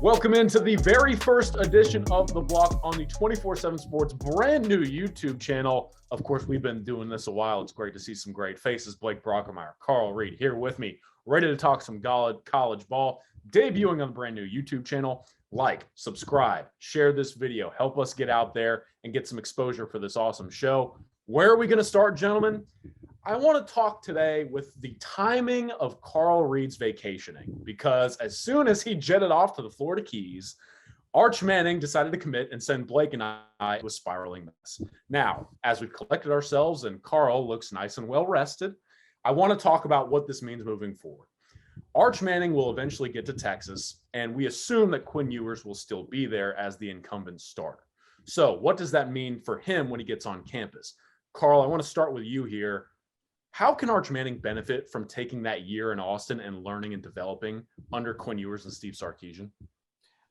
Welcome into the very first edition of The Block on the 24/7 Sports brand new YouTube channel. Of course, we've been doing this a while. It's great to see some great faces. Blake Brockermeyer, Carl Reed here with me, ready to talk some college ball, debuting on the brand new YouTube channel. Like, subscribe, share this video, help us get out there and get some exposure for this awesome show. Where are we going to start, gentlemen? I want to talk today with the timing of Carl Reed's vacationing, because as soon as he jetted off to the Florida Keys, Arch Manning decided to commit and send Blake and I to a spiraling mess. Now, as we've collected ourselves and Carl looks nice and well rested, I want to talk about what this means moving forward. Arch Manning will eventually get to Texas, and we assume that Quinn Ewers will still be there as the incumbent starter. So what does that mean for him when he gets on campus? Carl, I want to start with you here. How can Arch Manning benefit from taking that year in Austin and learning and developing under Quinn Ewers and Steve Sarkisian?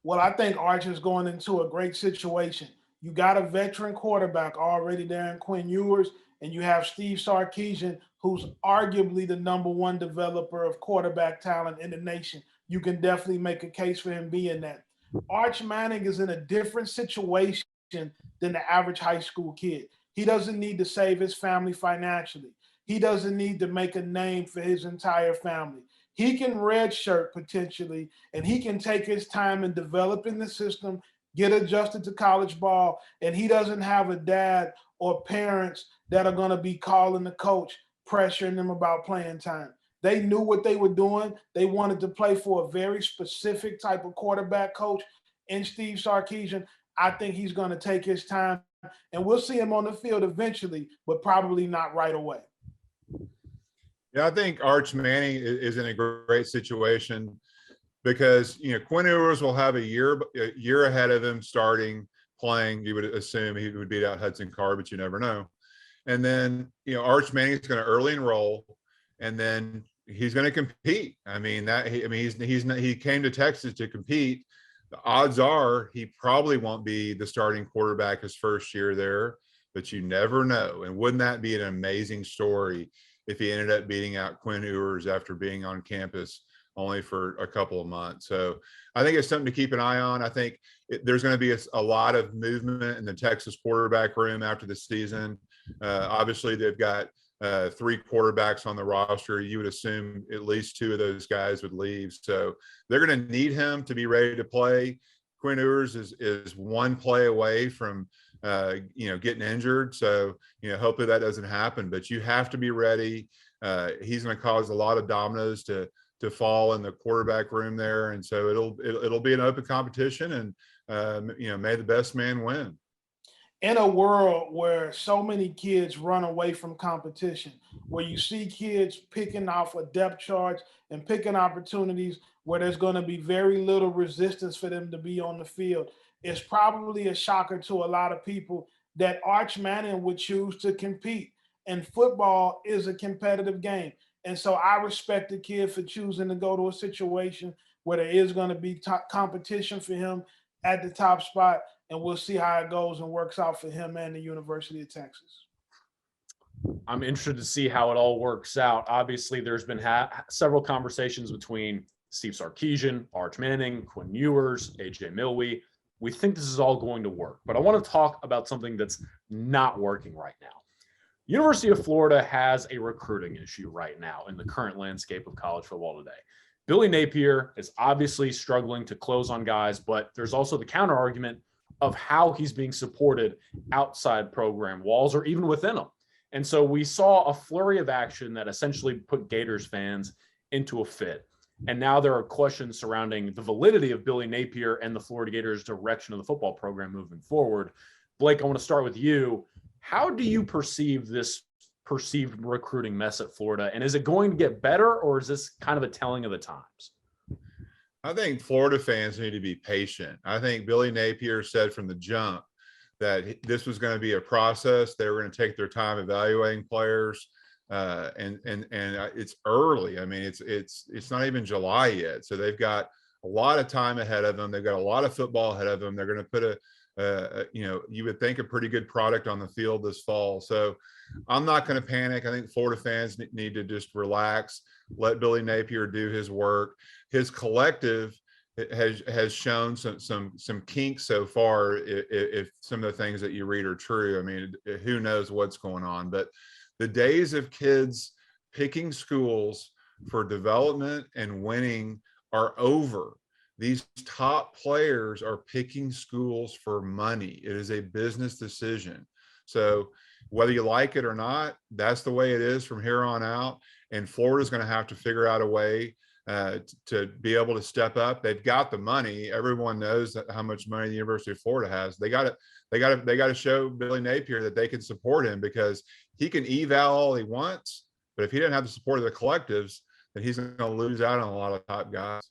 Well, I think Arch is going into a great situation. You got a veteran quarterback already there in Quinn Ewers, and you have Steve Sarkisian, who's arguably the #1 developer of quarterback talent in the nation. You can definitely make a case for him being that. Arch Manning is in a different situation than the average high school kid. He doesn't need to save his family financially. He doesn't need to make a name for his entire family. He can redshirt potentially, and he can take his time in developing the system, get adjusted to college ball, and he doesn't have a dad or parents that are going to be calling the coach, pressuring them about playing time. They knew what they were doing. They wanted to play for a very specific type of quarterback coach in Steve Sarkisian. I think he's going to take his time, and we'll see him on the field eventually, but probably not right away. Yeah, I think Arch Manning is in a great situation because, Quinn Ewers will have a year ahead of him starting, playing. You would assume he would beat out Hudson Card, but you never know. And then, Arch Manning is going to early enroll, and then he's going to compete. He came to Texas to compete. The odds are he probably won't be the starting quarterback his first year there, but you never know. And wouldn't that be an amazing story if he ended up beating out Quinn Ewers after being on campus only for a couple of months? So I think it's something to keep an eye on. I think there's going to be a lot of movement in the Texas quarterback room after the season. Obviously, they've got 3 quarterbacks on the roster. You would assume at least 2 of those guys would leave. So they're going to need him to be ready to play. Quinn Ewers is one play away from getting injured. So, hopefully that doesn't happen, but you have to be ready. He's going to cause a lot of dominoes to fall in the quarterback room there. And so it'll be an open competition, and, may the best man win. In a world where so many kids run away from competition, where you see kids picking off a depth chart and picking opportunities where there's going to be very little resistance for them to be on the field, it's probably a shocker to a lot of people that Arch Manning would choose to compete. And football is a competitive game. And so I respect the kid for choosing to go to a situation where there is going to be competition for him at the top spot. And we'll see how it goes and works out for him and the University of Texas. I'm interested to see how it all works out. Obviously, there's been several conversations between Steve Sarkisian, Arch Manning, Quinn Ewers, AJ Milwee. We think this is all going to work, but I want to talk about something that's not working right now. University of Florida has a recruiting issue right now in the current landscape of college football today. Billy Napier is obviously struggling to close on guys, but there's also the counter argument of how he's being supported outside program walls or even within them. And so we saw a flurry of action that essentially put Gators fans into a fit. And now there are questions surrounding the validity of Billy Napier and the Florida Gators' direction of the football program moving forward. Blake, I want to start with you. How do you perceive this perceived recruiting mess at Florida? And is it going to get better, or is this kind of a telling of the times? I think Florida fans need to be patient. I think Billy Napier said from the jump that this was going to be a process. They were going to take their time evaluating players. And it's early. I mean, it's not even July yet. So they've got a lot of time ahead of them. They've got a lot of football ahead of them. They're going to put you would think a pretty good product on the field this fall. So I'm not going to panic. I think Florida fans need to just relax, let Billy Napier do his work. His collective has shown some kinks so far. If some of the things that you read are true, I mean, who knows what's going on? But the days of kids picking schools for development and winning are over. These top players are picking schools for money. It is a business decision. So whether you like it or not, that's the way it is from here on out. And Florida's going to have to figure out a way to be able to step up. They've got the money. Everyone knows how much money the University of Florida has. They got to show Billy Napier that they can support him, because he can eval all he wants, but if he didn't have the support of the collectives, then he's going to lose out on a lot of top guys.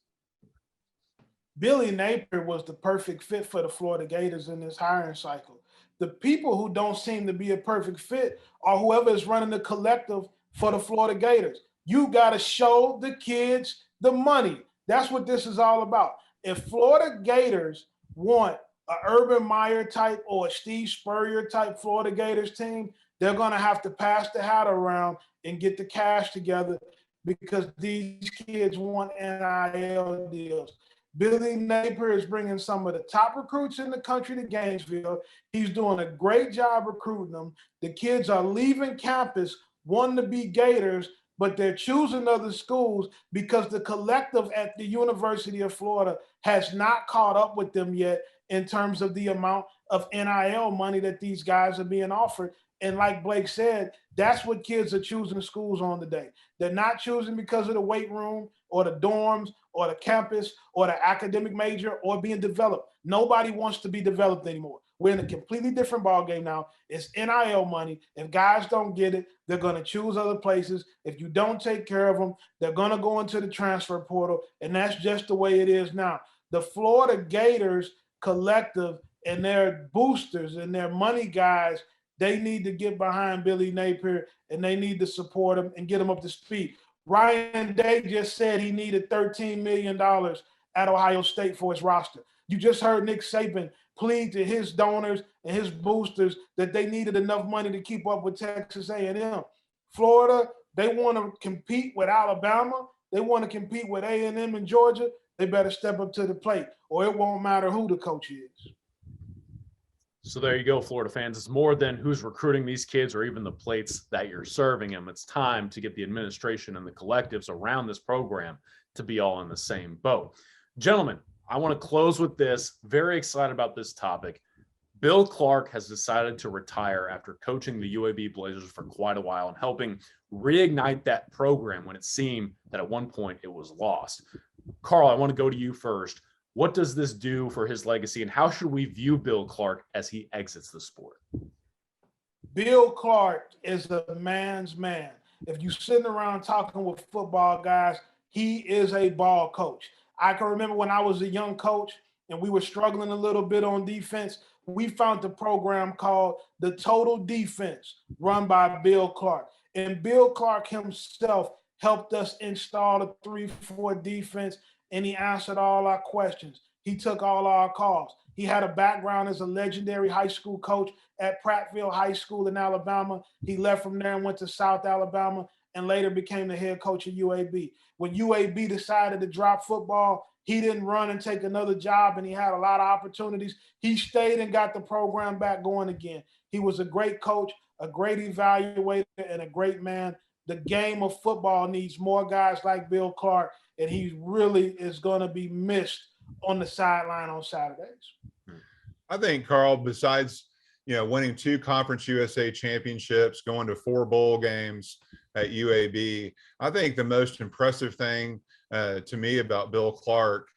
Billy Napier was the perfect fit for the Florida Gators in this hiring cycle. The people who don't seem to be a perfect fit are whoever is running the collective for the Florida Gators. You got to show the kids the money. That's what this is all about. If Florida Gators want an Urban Meyer type or a Steve Spurrier type Florida Gators team, they're going to have to pass the hat around and get the cash together, because these kids want NIL deals. Billy Napier is bringing some of the top recruits in the country to Gainesville. He's doing a great job recruiting them. The kids are leaving campus wanting to be Gators, but they're choosing other schools because the collective at the University of Florida has not caught up with them yet in terms of the amount of NIL money that these guys are being offered. And like Blake said, that's what kids are choosing schools on today. They're not choosing because of the weight room or the dorms or the campus or the academic major or being developed. Nobody wants to be developed anymore. We're in a completely different ballgame now. It's NIL money. If guys don't get it, they're going to choose other places. If you don't take care of them, they're going to go into the transfer portal. And that's just the way it is now. The Florida Gators collective and their boosters and their money guys, they need to get behind Billy Napier, and they need to support him and get him up to speed. Ryan Day just said he needed $13 million at Ohio State for his roster. You just heard Nick Saban plead to his donors and his boosters that they needed enough money to keep up with Texas A&M. Florida, they want to compete with Alabama. They want to compete with A&M and Georgia. They better step up to the plate, or it won't matter who the coach is. So there you go, Florida fans. It's more than who's recruiting these kids or even the plates that you're serving them. It's time to get the administration and the collectives around this program to be all in the same boat. Gentlemen, I want to close with this. Very excited about this topic. Bill Clark has decided to retire after coaching the UAB Blazers for quite a while and helping reignite that program when it seemed that at one point it was lost. Carl, I want to go to you first. What does this do for his legacy, and how should we view Bill Clark as he exits the sport? Bill Clark is a man's man. If you're sitting around talking with football guys, he is a ball coach. I can remember when I was a young coach and we were struggling a little bit on defense, we found the program called the Total Defense, run by Bill Clark. And Bill Clark himself helped us install a 3-4 defense, and he answered all our questions. He took all our calls. He had a background as a legendary high school coach at Prattville High School in Alabama. He left from there and went to South Alabama and later became the head coach of UAB. When UAB decided to drop football, he didn't run and take another job, and he had a lot of opportunities. He stayed and got the program back going again. He was a great coach, a great evaluator, and a great man. The game of football needs more guys like Bill Clark, and he really is going to be missed on the sideline on Saturdays. I think, Carl, besides, winning 2 Conference USA championships, going to 4 bowl games at UAB, I think the most impressive thing to me about Bill Clark,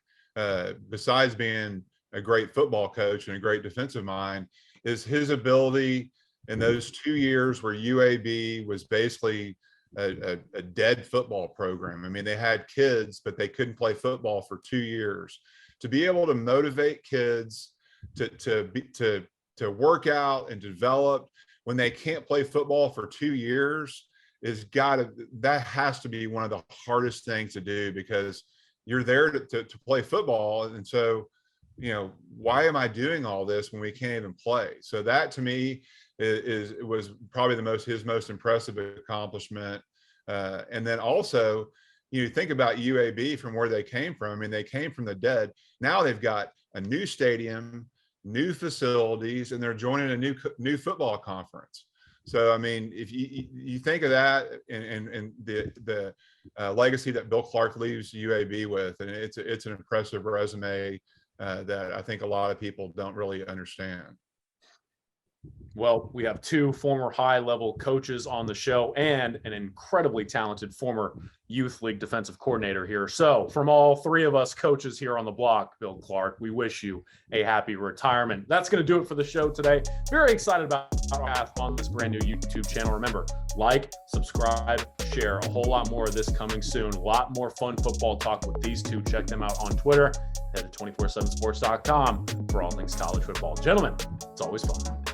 besides being a great football coach and a great defensive mind, is his ability in those 2 years where UAB was basically a dead football program. I mean, they had kids, but they couldn't play football for 2 years. To be able to motivate kids to work out and develop when they can't play football for 2 years that has to be one of the hardest things to do, because you're there to play football. And so, why am I doing all this when we can't even play? So that to me was probably his most impressive accomplishment. And then also, you think about UAB from where they came from. I mean, they came from the dead. Now they've got a new stadium, new facilities, and they're joining a new football conference. So, I mean, if you think of that and the legacy that Bill Clark leaves UAB with, and it's an impressive resume that I think a lot of people don't really understand. Well, we have two former high-level coaches on the show and an incredibly talented former youth league defensive coordinator here. So from all three of us coaches here on the block, Bill Clark, we wish you a happy retirement. That's going to do it for the show today. Very excited about our path on this brand new YouTube channel. Remember, like, subscribe, share. A whole lot more of this coming soon. A lot more fun football talk with these two. Check them out on Twitter. Head to 247sports.com for all things college football. Gentlemen, it's always fun.